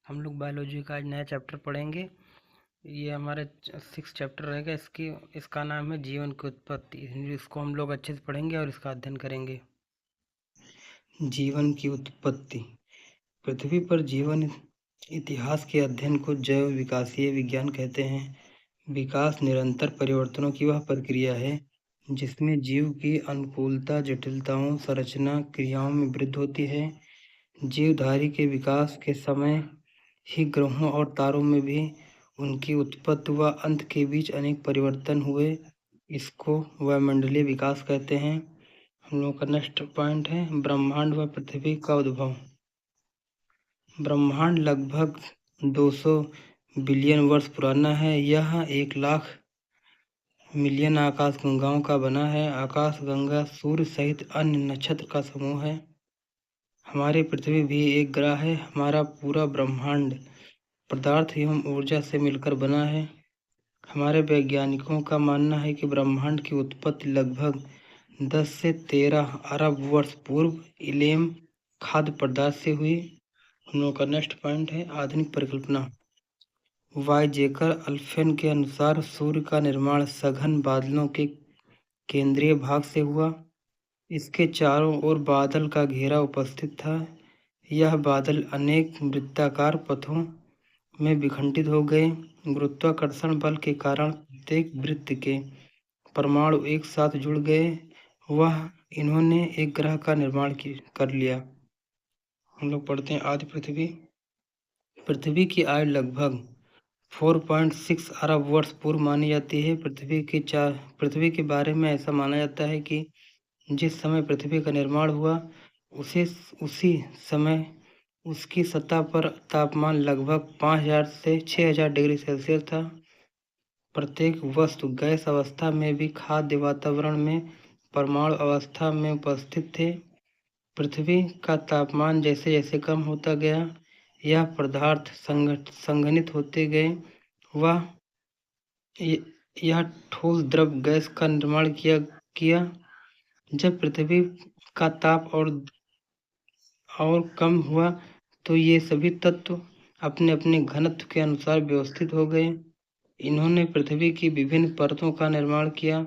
हम लोग बायोलॉजी का आज नया चैप्टर पढ़ेंगे। ये हमारा 6 चैप्टर रहेगा। इसका नाम है जीवन की उत्पत्ति। इसको हम लोग अच्छे से पढ़ेंगे और इसका अध्ययन करेंगे। जीवन की उत्पत्ति। पृथ्वी पर जीवन इतिहास के अध्ययन को जैव विकासीय विज्ञान कहते हैं। विकास निरंतर परिवर्तनों की वह प्रक्रिया है जिसमें जीव की अनुकूलता, जटिलताओं, संरचना, क्रियाओं में वृद्धि होती है। जीवधारी के विकास के समय ही ग्रहों और तारों में भी उनकी उत्पत्ति व अंत के बीच अनेक परिवर्तन हुए। इसको वायुमंडलीय विकास कहते हैं। हम लोगों का नेक्स्ट पॉइंट है ब्रह्मांड व पृथ्वी का उद्भव। ब्रह्मांड लगभग 200 बिलियन वर्ष पुराना है। यह 1 लाख मिलियन आकाश गंगाओं का बना है। आकाश गंगा सूर्य सहित अन्य नक्षत्र का समूह है। हमारी पृथ्वी भी एक ग्रह है। हमारा पूरा ब्रह्मांड पदार्थ एवं ऊर्जा से मिलकर बना है। हमारे वैज्ञानिकों का मानना है कि ब्रह्मांड की उत्पत्ति लगभग 10 से 13 अरब वर्ष पूर्व इलेम खाद्य पदार्थ से हुई। हम लोगों का नेक्स्ट पॉइंट है आधुनिक परिकल्पना। वाइजेकर अल्फेन के अनुसार सूर्य का निर्माण सघन बादलों के केंद्रीय भाग से हुआ। इसके चारों ओर बादल का घेरा उपस्थित था। यह बादल अनेक वृत्ताकार पथों में विखंडित हो गए। गुरुत्वाकर्षण बल के कारण प्रत्येक वृत्त के परमाणु एक साथ जुड़ गए। इन्होंने एक ग्रह का निर्माण कर लिया। हम लोग पढ़ते हैं आदि पृथ्वी। पृथ्वी की आयु लगभग 4.6 अरब वर्ष पूर्व मानी जाती है। पृथ्वी के बारे में ऐसा माना जाता है कि जिस समय पृथ्वी का निर्माण हुआ उसी समय उसकी सतह पर तापमान लगभग 5000 से 6000 डिग्री सेल्सियस था। प्रत्येक वस्तु गैस अवस्था में भी खाद्य वातावरण में परमाणु अवस्था में उपस्थित थे। पृथ्वी का तापमान जैसे जैसे कम होता गया यह पदार्थ संघनित होते गए। यह ठोस द्रव गैस का निर्माण किया। जब पृथ्वी का ताप और कम हुआ तो ये सभी तत्व अपने अपने घनत्व के अनुसार व्यवस्थित हो गए। इन्होंने पृथ्वी की विभिन्न परतों का निर्माण किया।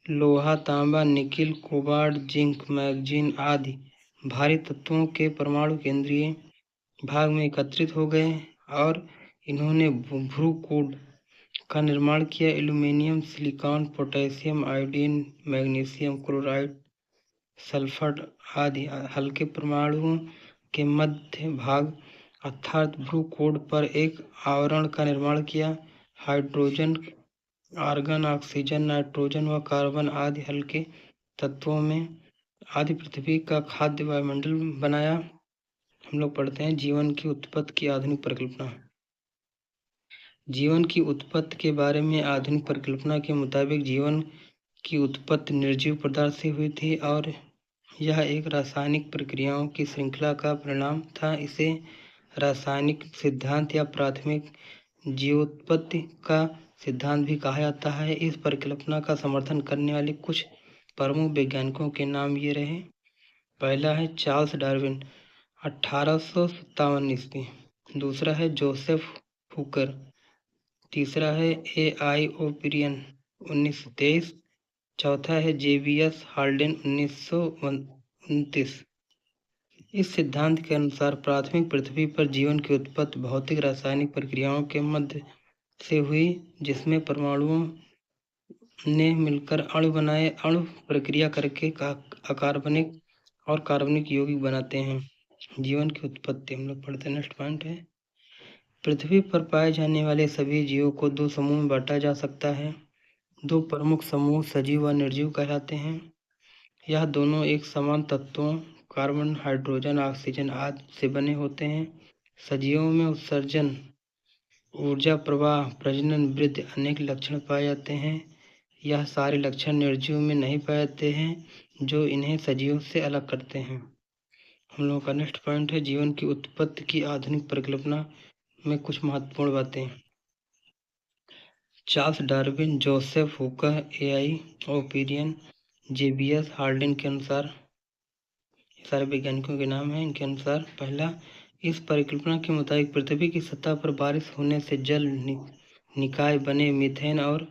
लोहा, तांबा, निकिल, कोबाल्ट, जिंक, मैग्नीज आदि भारी तत्वों के परमाणु केंद्रीय भाग में एकत्रित हो गए और इन्होंने भ्रूकूट का निर्माण किया। Aluminium, silicon, potassium, iodine, magnesium chloride, sulphur आदि हल्के परमाणुओं के मध्य भाग अर्थात भ्रूकूट पर एक आवरण का निर्माण किया। हाइड्रोजन, आर्गन, ऑक्सीजन, नाइट्रोजन व कार्बन आदि हल्के तत्वों में आदि पृथ्वी का खाद्य वायुमंडल बनाया। हम लोग पढ़ते हैं जीवन की उत्पत्ति की आधुनिक परिकल्पना। जीवन की उत्पत्ति के बारे में आधुनिक परिकल्पना के मुताबिक जीवन की उत्पत्ति निर्जीव पदार्थ से हुई थी और यह एक रासायनिक प्रक्रियाओं की श्रृंखला का परिणाम था। इसे रासायनिक सिद्धांत या प्राथमिक जीवोत्पत्ति का सिद्धांत भी कहा जाता है। इस परिकल्पना का समर्थन करने वाले कुछ प्रमुख वैज्ञानिकों के नाम ये रहे। पहला है चार्ल्स डार्विन 1857 ईस्वी। दूसरा है जोसेफ हुकर। तीसरा है A.I. ओपिरियन 1923। चौथा है जेबियस हाल्डेन 1929। इस सिद्धांत के अनुसार प्राथमिक पृथ्वी पर जीवन की उत्पत्ति भौतिक रासायनिक प्रक्रियाओं के मध्य से हुई जिसमें परमाणुओं ने मिलकर अणु बनाए। अणु प्रक्रिया करके अकार्बनिक और कार्बनिक यौगिक बनाते हैं। जीवन की उत्पत्ति हम लोग पढ़ते हैं। नेक्स्ट पॉइंट है पृथ्वी पर पाए जाने वाले सभी जीवों को 2 समूह में बांटा जा सकता है। 2 प्रमुख समूह सजीव व निर्जीव कहलाते हैं। यह दोनों एक समान तत्वों कार्बन, हाइड्रोजन, ऑक्सीजन आदि से बने होते हैं। सजीवों में उत्सर्जन, ऊर्जा प्रवाह, प्रजनन, वृद्धि अनेक लक्षण पाए जाते हैं। यह सारे लक्षण निर्जीव में नहीं पाए जाते हैं जो इन्हें सजीवों से अलग करते हैं। हम लोगों का नेक्स्ट पॉइंट है जीवन की उत्पत्ति की आधुनिक परिकल्पना में कुछ महत्वपूर्ण बातें। Charles Darwin, Joseph Hooker, A.I. Oparin, JBS Haldane के अनुसार सारे वैज्ञानिकों के नाम हैं। इनके अनुसार पहला इस परिकल्पना के मुताबिक पृथ्वी की सतह पर बारिश होने से जल निकाय बने मीथेन और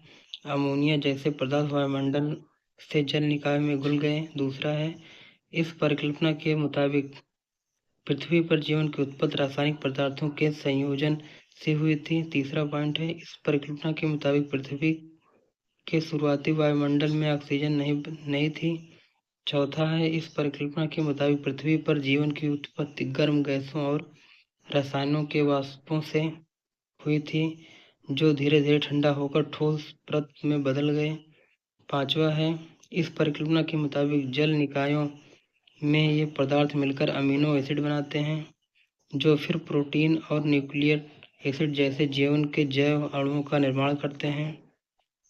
अमोनिया जैसे पदार्थ वायुमंडल से जल निकाय में घुल गए। दूसरा है, इस परिकल्पना के मुताबिक पृथ्वी पर जीवन की उत्पत्ति रासायनिक पदार्थों के संयोजन से हुई थी। तीसरा पॉइंट है, इस परिकल्पना के मुताबिक पृथ्वी के शुरुआती वायुमंडल में ऑक्सीजन नहीं थी। चौथा है, इस परिकल्पना के मुताबिक पृथ्वी पर जीवन की उत्पत्ति गर्म गैसों और रसायनों के वाष्पों से हुई थी, जो धीरे धीरे ठंडा होकर ठोस परत में बदल गए। पांचवा है, इस परिकल्पना के मुताबिक जल निकायों में ये पदार्थ मिलकर अमीनो एसिड बनाते हैं, जो फिर प्रोटीन और न्यूक्लिक एसिड जैसे जीवन के जैव अणुओं का निर्माण करते हैं।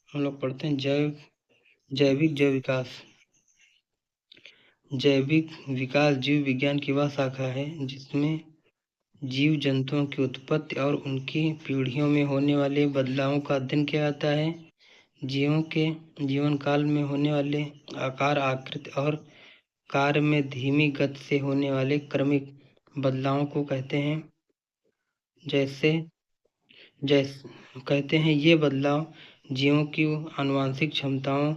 हम लोग पढ़ते हैं जैविक जैव विकास। जैविक विकास जीव विज्ञान की वह शाखा है जिसमें जीव जंतुओं की उत्पत्ति और उनकी पीढ़ियों में होने वाले बदलावों का अध्ययन किया जाता है। जीवों के जीवन काल में होने वाले आकार, आकृति और कार्य में धीमी गति से होने वाले क्रमिक बदलावों को कहते हैं। कहते हैं ये बदलाव जीवों की आनुवंशिक क्षमताओं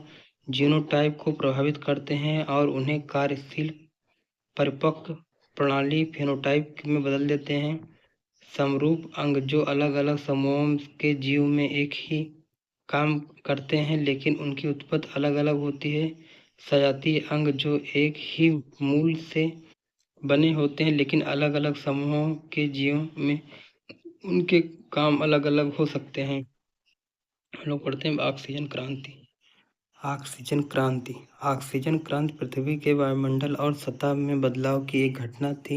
जीनोटाइप को प्रभावित करते हैं और उन्हें कार्यशील परिपक्व प्रणाली फेनोटाइप में बदल देते हैं। समरूप अंग जो अलग अलग समूहों के जीव में एक ही काम करते हैं लेकिन उनकी उत्पत्ति अलग अलग होती है। सजातीय अंग जो एक ही मूल से बने होते हैं लेकिन अलग अलग समूहों के जीवों में उनके काम अलग अलग हो सकते हैं। हम लोग पढ़ते हैं ऑक्सीजन क्रांति। ऑक्सीजन क्रांति पृथ्वी के वायुमंडल और सतह में बदलाव की एक घटना थी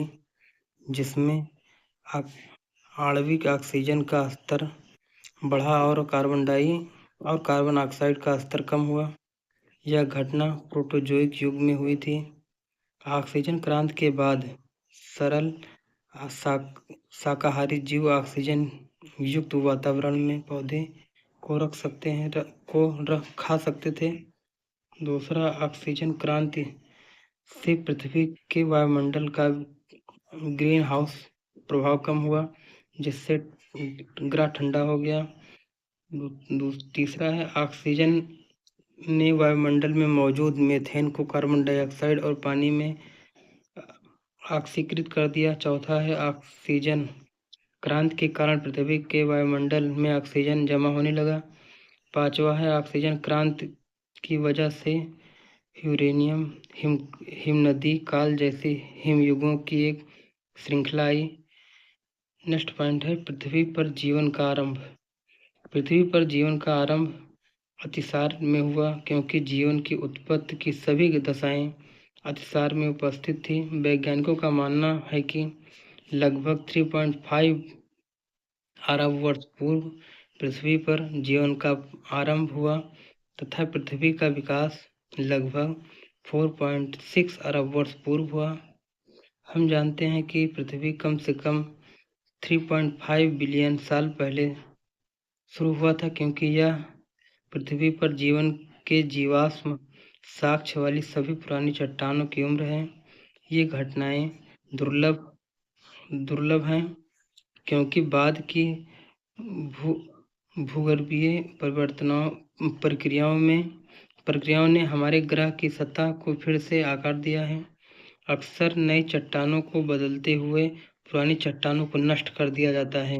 जिसमें आणविक ऑक्सीजन का स्तर बढ़ा और कार्बन ऑक्साइड का स्तर कम हुआ। यह घटना प्रोटोजोइक युग में हुई थी। ऑक्सीजन क्रांति के बाद सरल शाकाहारी जीव ऑक्सीजन युक्त वातावरण में पौधे को खा सकते थे। दूसरा, ऑक्सीजन क्रांति से पृथ्वी के वायुमंडल का ग्रीन हाउस प्रभाव कम हुआ जिससे ग्रह ठंडा हो गया। तीसरा है, ऑक्सीजन ने वायुमंडल में मौजूद मीथेन को कार्बन डाइऑक्साइड और पानी में ऑक्सीकृत कर दिया। चौथा है, ऑक्सीजन क्रांति के कारण पृथ्वी के वायुमंडल में ऑक्सीजन जमा होने लगा। पांचवा है, ऑक्सीजन क्रांति की वजह से यूरेनियम हिमनदी काल जैसे हिमयुगों की एक श्रृंखला आई। नेक्स्ट पॉइंट है, पृथ्वी पर जीवन का आरंभ। पृथ्वी पर जीवन का आरंभ अतिसार में हुआ क्योंकि जीवन की उत्पत्ति की सभी दशाएं अतिसार में उपस्थित थी। वैज्ञानिकों का मानना है कि लगभग 3.5 अरब वर्ष पूर्व पृथ्वी पर जीवन का आरंभ हुआ तथा पृथ्वी का विकास लगभग 4.6 अरब वर्ष पूर्व हुआ। हम जानते हैं कि पृथ्वी कम से कम 3.5 बिलियन साल पहले शुरू हुआ था क्योंकि यह पृथ्वी पर जीवन के जीवाश्म साक्ष्य वाली सभी पुरानी चट्टानों की उम्र है। ये घटनाएं दुर्लभ हैं क्योंकि बाद की भूगर्भीय प्रक्रियाओं ने हमारे ग्रह की सतह को फिर से आकार दिया है। अक्सर नई चट्टानों को बदलते हुए पुरानी चट्टानों को नष्ट कर दिया जाता है।